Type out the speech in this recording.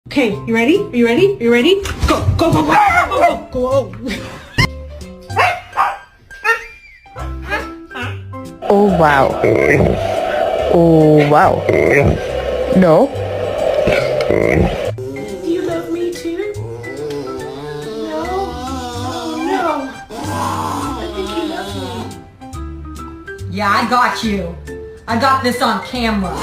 Okay, you ready? Are you ready? Are you ready? Go, go, go, go, go, go, go. Oh wow. Oh wow. No. Do you love me too? No? Oh no. I think you love me. Yeah, I got you. I got this on camera.